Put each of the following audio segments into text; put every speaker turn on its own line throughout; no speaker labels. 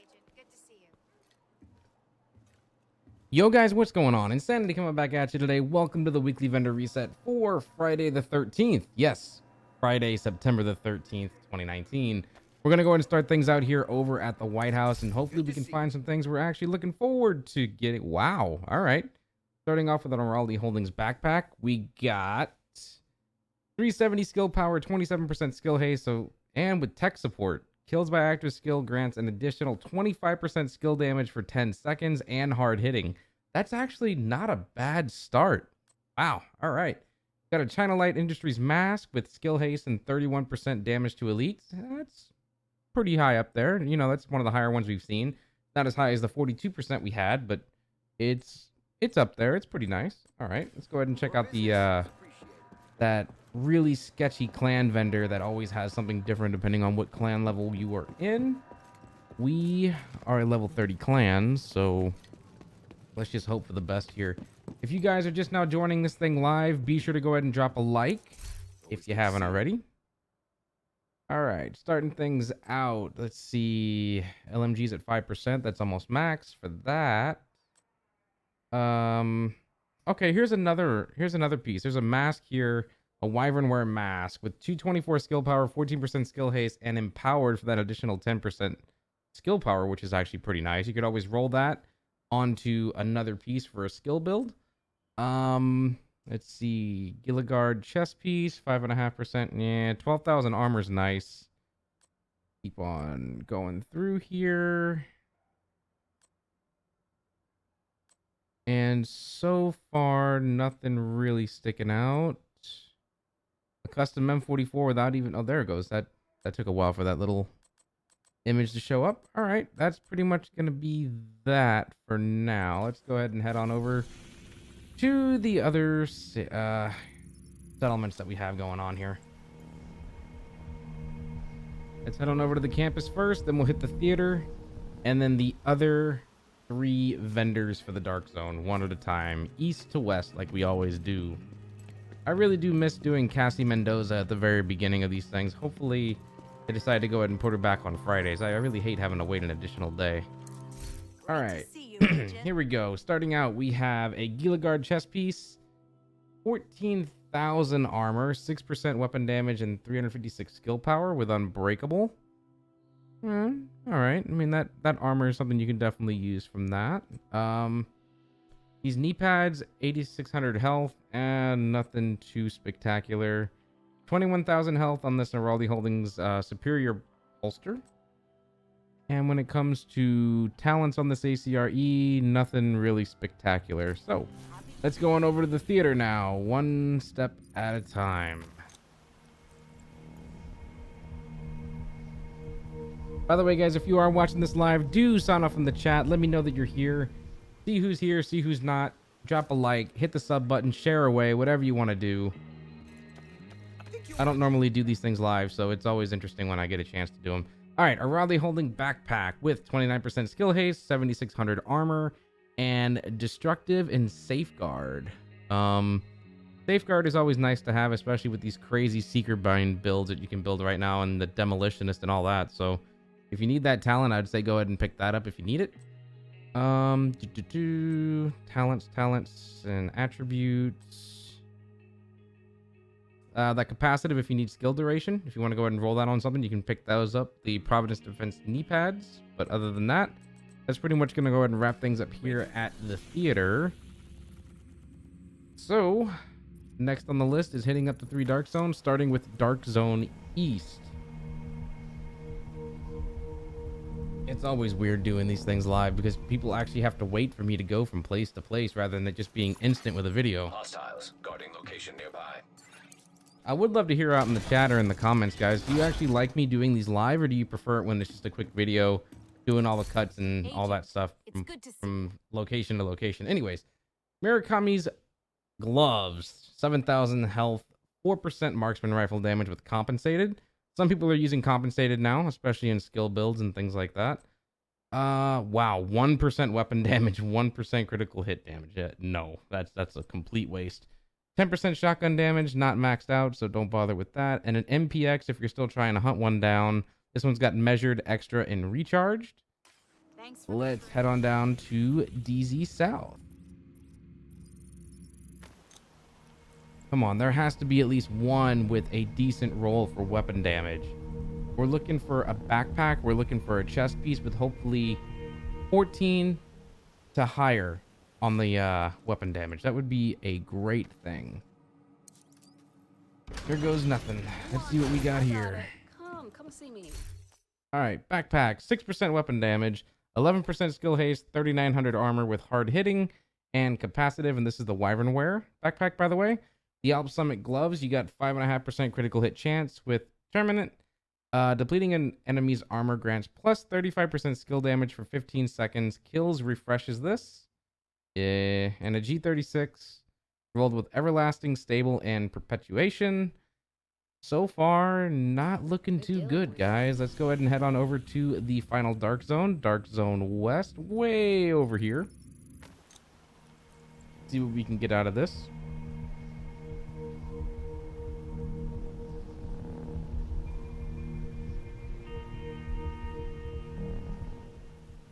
Agent. Good to see you.
Yo guys, what's going on? Insanity coming back at you today. Welcome to the weekly vendor reset for Friday the 13th. Yes, Friday, September the 13th, 2019. We're going to go ahead and start things out here over at the White House, and hopefully we can find some things we're actually looking forward to getting. Wow. All right. Starting off with an Araldi Holdings backpack, we got 370 skill power, 27% skill haste, and with tech support. Kills by active skill grants an additional 25% skill damage for 10 seconds and hard hitting. That's actually not a bad start. Wow. All right. Got a China Light Industries mask with skill haste and 31% damage to elites. That's pretty high up there. You know, that's one of the higher ones we've seen. Not as high as the 42% we had, but it's up there. It's pretty nice. All right. Let's go ahead and check out the that really sketchy clan vendor that always has something different depending on what clan level you are in. We are a level 30 clan, so let's just hope for the best here. If you guys are just now joining this thing live, be sure to go ahead and drop a like if you haven't already. All right, starting things out. Let's see. LMG's at 5%. That's almost max for that. Okay, here's another piece. There's a mask here, a Wyvernware mask with 224 skill power, 14% skill haste, and empowered for that additional 10% skill power, which is actually pretty nice. You could always roll that onto another piece for a skill build. Let's see. Gilligard chest piece, 5.5%. Yeah, 12,000 armor's nice. Keep on going through here. And so far, nothing really sticking out. A custom M44 without even... Oh, there it goes. That took a while for that little image to show up. All right, that's pretty much going to be that for now. Let's go ahead and head on over to the other settlements that we have going on here. Let's head on over to the campus first, then we'll hit the theater, and then the other 3 vendors for the Dark Zone, one at a time, east to west, like we always do. I really do miss doing Cassie Mendoza at the very beginning of these things. Hopefully, they decide to go ahead and put her back on Fridays. I really hate having to wait an additional day. All right, here we go. Starting out, we have a Gilligard chest piece, 14,000 armor, 6% weapon damage, and 356 skill power with Unbreakable. All right. I mean, that armor is something you can definitely use from that. These knee pads, 8,600 health, and nothing too spectacular. 21,000 health on this Araldi Holdings superior holster. And when it comes to talents on this ACRE, nothing really spectacular. So let's go on over to the theater now, one step at a time. By the way, guys, if you are watching this live, do sign off in the chat. Let me know that you're here. See who's here, see who's not. Drop a like, hit the sub button, share away, whatever you want to do. I don't normally do these things live, so it's always interesting when I get a chance to do them. All right, Araldi Holding backpack with 29% skill haste, 7,600 armor, and destructive and safeguard. Safeguard is always nice to have, especially with these crazy seeker bind builds that you can build right now and the demolitionist and all that. So if you need that talent, I'd say go ahead and pick that up if you need it. Talents, and attributes. That capacitive if you need skill duration. If you want to go ahead and roll that on something, you can pick those up. The Providence Defense knee pads. But other than that, that's pretty much going to go ahead and wrap things up here at the theater. So, next on the list is hitting up the 3 Dark Zones, starting with Dark Zone East. It's always weird doing these things live because people actually have to wait for me to go from place to place rather than it just being instant with a video.
Hostiles guarding location nearby.
I would love to hear out in the chat or in the comments, guys. Do you actually like me doing these live, or do you prefer it when it's just a quick video doing all the cuts and all that stuff from location to location? Anyways, Murakami's gloves, 7,000 health, 4% marksman rifle damage with compensated. Some people are using compensated now, especially in skill builds and things like that. Wow, 1% weapon damage, 1% critical hit damage. No, that's a complete waste. 10% shotgun damage, not maxed out, so don't bother with that. And an MPX if you're still trying to hunt one down. This one's got measured, extra, and recharged.
Thanks for
let's head on down to DZ South. Come on, there has to be at least one with a decent roll for weapon damage. We're looking for a backpack. We're looking for a chest piece with hopefully 14 to higher on the weapon damage. That would be a great thing. Here goes nothing. Let's see what we got here.
Come see me.
All right, backpack, 6% weapon damage, 11% skill haste, 3900 armor with hard hitting and capacitive. And this is the Wyvern wear backpack, by the way. The Alp Summit gloves, you got 5.5% critical hit chance with Terminate. Depleting an enemy's armor grants plus 35% skill damage for 15 seconds. Kills refreshes this. And a G36 rolled with Everlasting, Stable, and Perpetuation. So far, not looking too good, guys. Let's go ahead and head on over to the final Dark Zone. Dark Zone West, way over here. See what we can get out of this.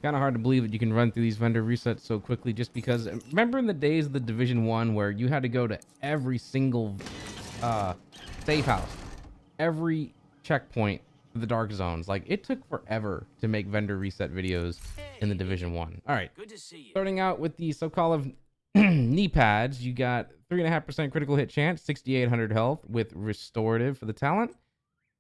Kind of hard to believe that you can run through these vendor resets so quickly, just because remember in the days of the Division 1 where you had to go to every single safe house, every checkpoint for the dark zones. Like, it took forever to make vendor reset videos in the Division 1. All right,
Good to see you.
starting out with the Sokolov knee pads, you got 3.5% critical hit chance, 6,800 health with restorative for the talent.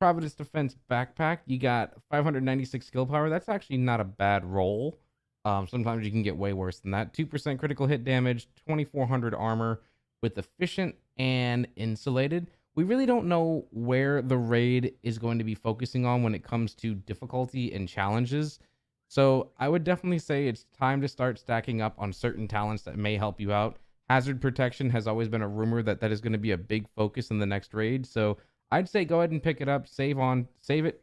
Providence Defense backpack, you got 596 skill power. That's actually not a bad roll. Sometimes you can get way worse than that. 2% critical hit damage, 2,400 armor with efficient and insulated. We really don't know where the raid is going to be focusing on when it comes to difficulty and challenges. So I would definitely say it's time to start stacking up on certain talents that may help you out. Hazard protection has always been a rumor that is going to be a big focus in the next raid. So I'd say go ahead and pick it up, save it,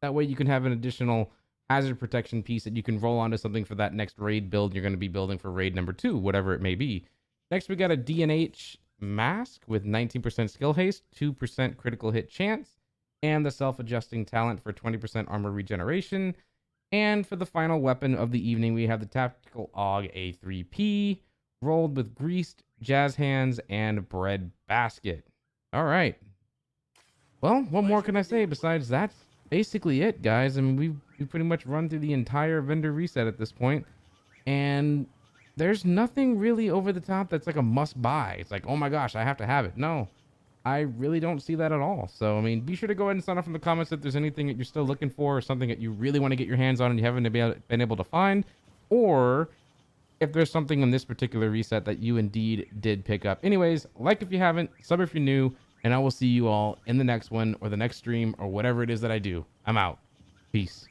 that way you can have an additional hazard protection piece that you can roll onto something for that next raid build you're going to be building for raid number 2, whatever it may be. Next, we got a DNH mask with 19% skill haste, 2% critical hit chance, and the self-adjusting talent for 20% armor regeneration. And for the final weapon of the evening, we have the Tactical AUG A3P, rolled with greased jazz hands and bread basket. All right. Well, what more can I say besides that's basically it, guys? I mean, we've pretty much run through the entire vendor reset at this point, and there's nothing really over the top that's like a must buy. It's like, oh my gosh, I have to have it. No, I really don't see that at all. So, I mean, be sure to go ahead and sign off in the comments if there's anything that you're still looking for or something that you really want to get your hands on and you haven't been able to find, or if there's something in this particular reset that you indeed did pick up. Anyways, like if you haven't, sub if you're new, and I will see you all in the next one or the next stream or whatever it is that I do. I'm out. Peace.